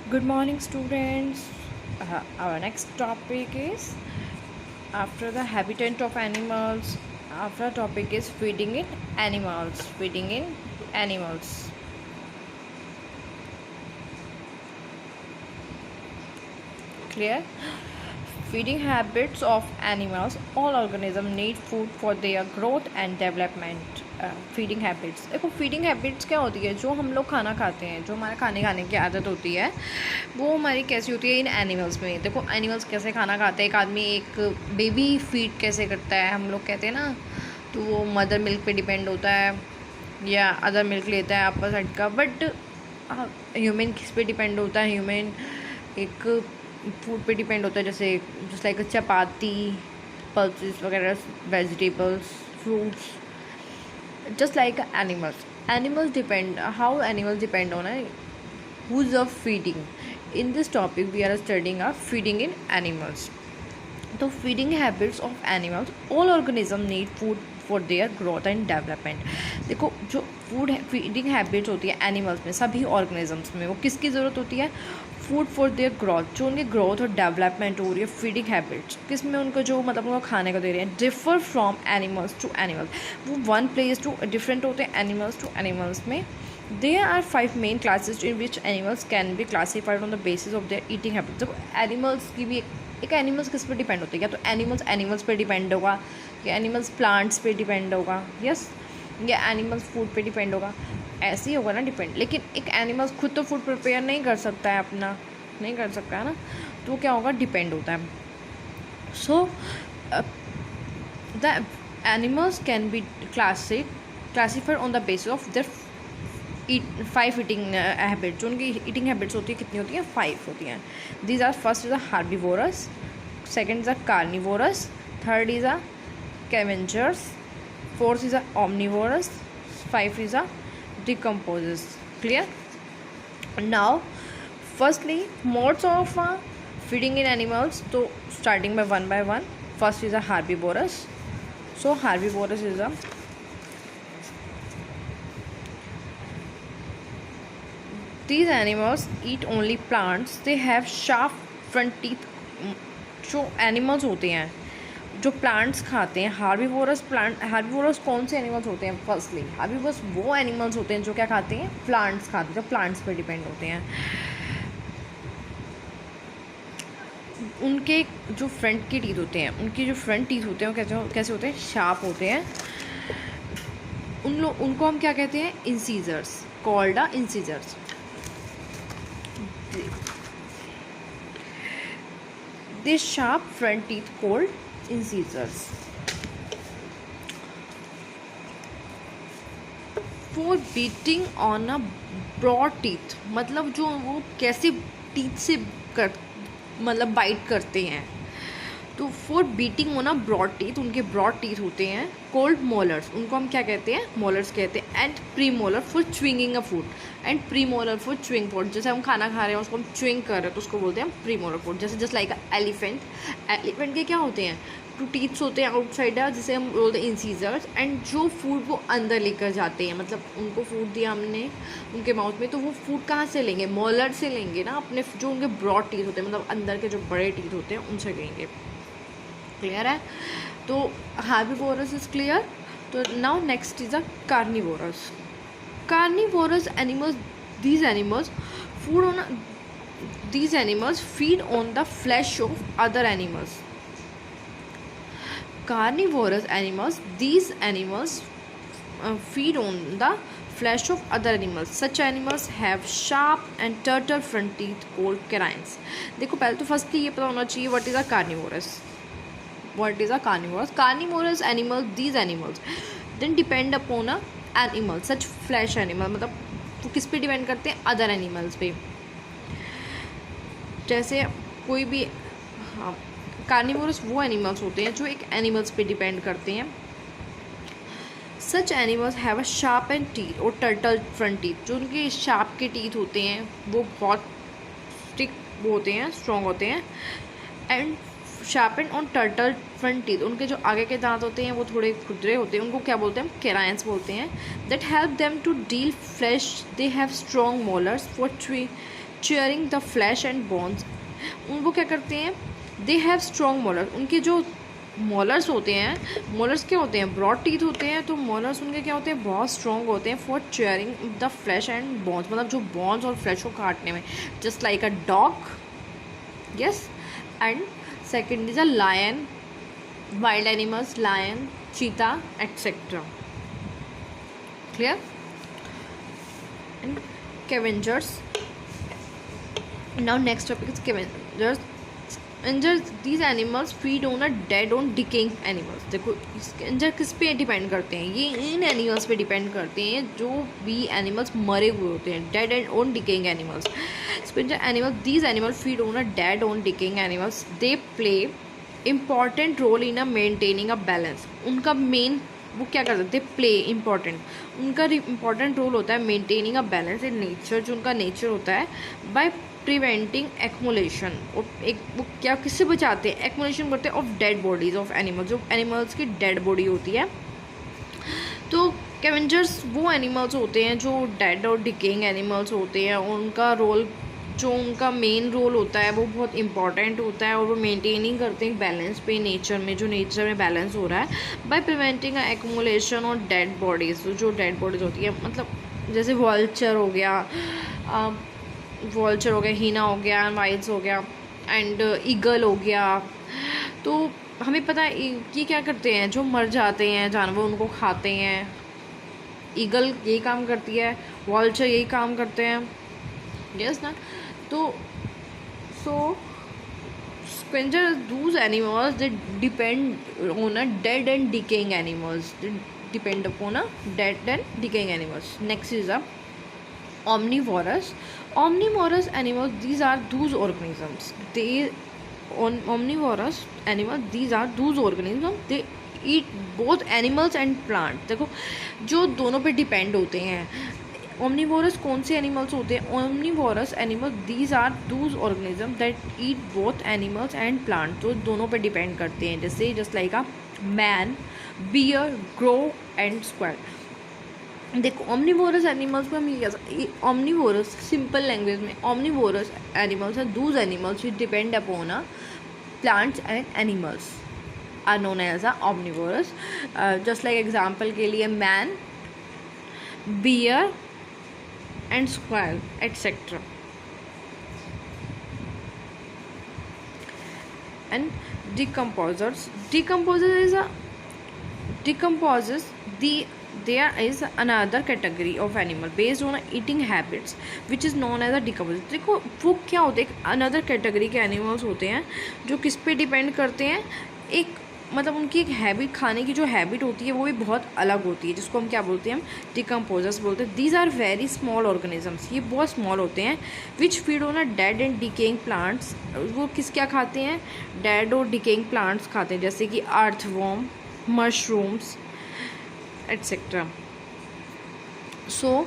Good morning, students. Our next topic is after the habitat of animals. After topic is feeding in animals. Feeding in animals. Clear? Feeding habits of animals. All organisms need food for their growth and development. Feeding habits, देखो feeding habits क्या होती है, जो हम लोग खाना खाते हैं, जो हमारा खाने की आदत होती है, वो हमारी कैसी होती है इन एनिमल्स में। देखो एनिमल्स कैसे खाना खाते हैं, एक आदमी एक बेबी फीड कैसे करता है, हम लोग कहते हैं ना, तो वो मदर मिल्क पे डिपेंड होता है या अदर मिल्क लेता है अपर साइड का। बट ह्यूमन किस पे डिपेंड होता है, ह्यूमन एक फूड पे डिपेंड होता है, जैसे जस्ट लाइक चपाती, पल्सेस वगैरह, vegetables, fruits, just like animals depend, how animals depend on who's of feeding. In this topic we are studying feeding in animals. तो feeding habits of animals, all organism need food for their growth and development. देखो जो food feeding habits होती है animals में, सभी organisms में, वो किसकी ज़रूरत होती है, फूड फॉर देयर ग्रोथ, जो उनकी ग्रोथ और डेवलपमेंट हो रही है। फीडिंग हैबिट्स किस में उनको जो मतलब उनको खाने को दे रहे हैं, differ from animals to animals, वो वन प्लेस टू डिफरेंट होते हैं एनिमल्स टू एनिमल्स में। There are 5 main classes in which animals can be classified on the basis of their eating habits। जब एनिमल्स की भी एक एनिमल्स किस पे डिपेंड होती है, या तो एनिमल्स पे डिपेंड होगा, या एनिमल्स प्लांट्स पे डिपेंड होगा, यस, या एनिमल्स फूड पे डिपेंड होगा, ऐसे ही होगा ना डिपेंड। लेकिन एक एनिमल्स खुद तो फूड प्रिपेयर नहीं कर सकता है, अपना नहीं कर सकता है ना, तो वो क्या होगा, डिपेंड होता है। So the animals can be classified on the basis of their 5 eating habit. जो उनकी ईटिंग हैबिट्स होती है कितनी होती हैं, 5 होती हैं। These are, first is a herbivorous, second is a carnivorous, third is a scavengers, fourth is a omnivorous, 5 is a decomposers। Clear? Now firstly modes of feeding in animals, so starting by one, first is a herbivorous। So herbivorous is a, these animals eat only plants, they have sharp front teeth। जो animals होते हैं जो plants खाते हैं, herbivores plant, herbivores कौन से animals होते हैं, फर्स्टली हार्बीवोरस वो एनिमल्स होते हैं जो क्या खाते हैं, प्लांट्स खाते हैं, जो प्लांट्स पर डिपेंड होते हैं। उनके जो फ्रंट के टीथ होते हैं, उनके जो फ्रंट टीथ होते हैं वो कैसे होते हैं, शार्प होते हैं। उनको हम क्या कहते हैं, incisors, called a incisors. This sharp front teeth called incisors। For beating on a broad teeth, मतलब जो वो कैसे टीथ से मतलब बाइट करते हैं, तो for beating on a broad teeth, उनके ब्रॉड टीथ होते हैं, कोल्ड मोलर्स, उनको हम क्या कहते हैं, मोलर्स कहते हैं। And premolar for chewing a food, and premolar for च्विंग फूड, जैसे हम खाना खा रहे हैं उसको हम च्विंग कर रहे हैं तो उसको बोलते हैं प्री मोलर फूड। जैसे जस्ट लाइक एलिफेंट, एलिफेंट के क्या होते हैं, 2 टीथ्स होते हैं आउटसाइड, जिसे हम बोलते हैं इंसीजर्स। एंड जो फूड वो अंदर लेकर जाते हैं, मतलब उनको फूड दिया हमने उनके माउथ में, तो वो फूड कहाँ से लेंगे, मोलर से लेंगे ना, अपने जो उनके ब्रॉड टीथ होते हैं, मतलब अंदर के जो बड़े टीथ होते हैं उनसे लेंगे। क्लियर है? तो हार्बीवोरस इज क्लियर। तो now next is a carnivorous. Carnivorous animals, these animals feed on the flesh of other animals। Carnivorous animals, these animals feed on the flesh of other animals। Such animals have sharp and turtle front teeth called canines। देखो पहले तो firstly ये पता होना चाहिए what is a carnivorous। What is a carnivorous? Carnivorous animals, these animals then depend upon a animal, such flesh animal, मतलब वो किस पे डिपेंड करते हैं, अदर एनिमल्स पे। जैसे कोई भी, हाँ, कार्निवोरस वो एनिमल्स होते हैं जो एक एनिमल्स पे डिपेंड करते हैं। Such animals have a sharp and teeth और टर्टल फ्रंट टीथ, जो उनके शार्प के टीथ होते हैं वो बहुत स्टिक होते हैं, स्ट्रॉन्ग होते हैं। And sharpen on turtle front teeth, उनके जो आगे के दांत होते हैं वो थोड़े खुरदरे होते हैं, उनको क्या बोलते हैं, कैनाइन्स बोलते हैं। That help them to deal flesh, they have strong molars for tearing the flesh and bones, उनको क्या करते हैं, दे हैव स्ट्रॉन्ग मोलर, उनके जो मोलर्स होते हैं, मोलर्स क्या होते हैं, ब्रॉड टीथ होते हैं, तो मोलर्स उनके क्या होते हैं, बहुत स्ट्रॉन्ग होते हैं for tearing the flesh and bones, मतलब जो बोन्स और फ्लैश को काटने में, just like a dog, yes. And second is a lion, wild animals, lion, cheetah etcetera, clear. And scavengers, now next topic is scavengers. Scavengers, these animals feed on a dead on decaying animals. देखो scavenger किस पे depend करते हैं, ये इन animals पे depend करते हैं जो भी एनिमल्स मरे हुए होते हैं, dead and on decaying animals. Scavenger animal, these animal feed on a dead on decaying animals, they play important role in a maintaining a balance. उनका मेन वो क्या कर सकते हैं, प्ले इम्पॉर्टेंट, उनका इम्पॉर्टेंट रोल होता है maintaining a balance in nature, जो उनका नेचर होता है, बाय प्रिवेंटिंग एक्मुलेशन। और एक वो क्या किससे बचाते हैं, एक्मुलेशन करते हैं of dead bodies of animals, जो एनिमल्स की डेड बॉडी होती है। तो स्कैवेंजर्स वो एनिमल्स होते हैं जो डेड और डिकेइंग एनिमल्स होते हैं, उनका रोल, जो उनका मेन रोल होता है वो बहुत इंपॉर्टेंट होता है, और वो मेंटेनिंग करते हैं बैलेंस पे नेचर में, जो नेचर में बैलेंस हो रहा है, बाय प्रिवेंटिंग एक्मुलेशन और डेड बॉडीज, जो डेड बॉडीज होती है, मतलब जैसे वॉल्चर हो गया, हीना हो गया, वाइल्स हो गया, एंड ईगल हो गया। तो हमें पता है कि क्या करते हैं, जो मर जाते हैं जानवर उनको खाते हैं, ईगल यही काम करती है, वॉल्चर यही काम करते हैं, यस ना। तो so scavenger those animals they depend on a dead and decaying animals, depend upon a dead and decaying animals. Next is a omnivorous. Omnivorous animals, these are those organisms, they omnivorous animals, these are those organisms, they eat both animals and plants। देखो जो दोनों पे depend होते हैं, omnivorous कौन से animals होते हैं, omnivorous animals, these are those organisms that eat both animals and plants, तो दोनों पे डिपेंड करते हैं, जैसे just like a man, bear, crow and squirrel. देखो ऑमनीवोरस एनिमल्स में हम ये कह सकते, ऑमनीवोरस सिंपल लैंग्वेज में omnivorous animals are those animals which depend upon a plants and animals are known as a omnivorous. Just like example के लिए man, bear and squirrel etcetera. And decomposers, decomposes there is another category of animal based on eating habits which is known as a decomposer। देखो वो क्या होते हैं, another category के animals होते हैं जो किस पे डिपेंड करते हैं, एक मतलब उनकी एक हैबिट, खाने की जो हैबिट होती है वो भी बहुत अलग होती है, जिसको हम क्या बोलते हैं, हम डिकम्पोजर्स बोलते हैं। These are very small organisms, ये बहुत स्मॉल होते हैं, which feed on a dead and decaying plants. वो किस क्या खाते हैं, डेड और डिकेइंग प्लांट्स खाते हैं, जैसे कि earthworm, mushrooms etcetera. So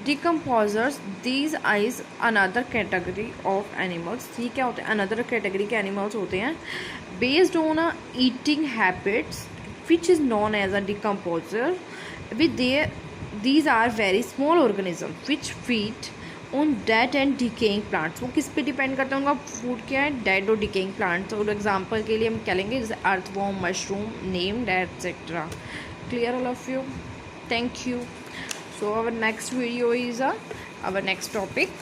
decomposers, these is another category of animals। ये क्या होते हैं, another category के animals होते हैं based on a eating habits which is known as a decomposer with their, these are very small organisms which feed on dead and decaying plants। वो किस पे डिपेंड करते हैं, उनका फूड क्या है, डेड और डिकेइंग प्लांट्स। और एग्जाम्पल के लिए हम क्या लेंगे, जैसे earthworm, mushroom, named etcetera. Clear all of you, thank you. So our next video is our next topic,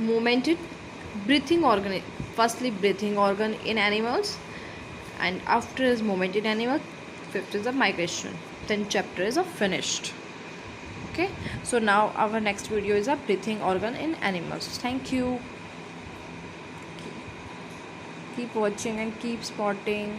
momented breathing organ, firstly breathing organ in animals, and after is momented animal, fifth is a migration, then chapter is finished। Okay, so now our next video is a breathing organ in animals। Thank you, keep watching and keep spotting।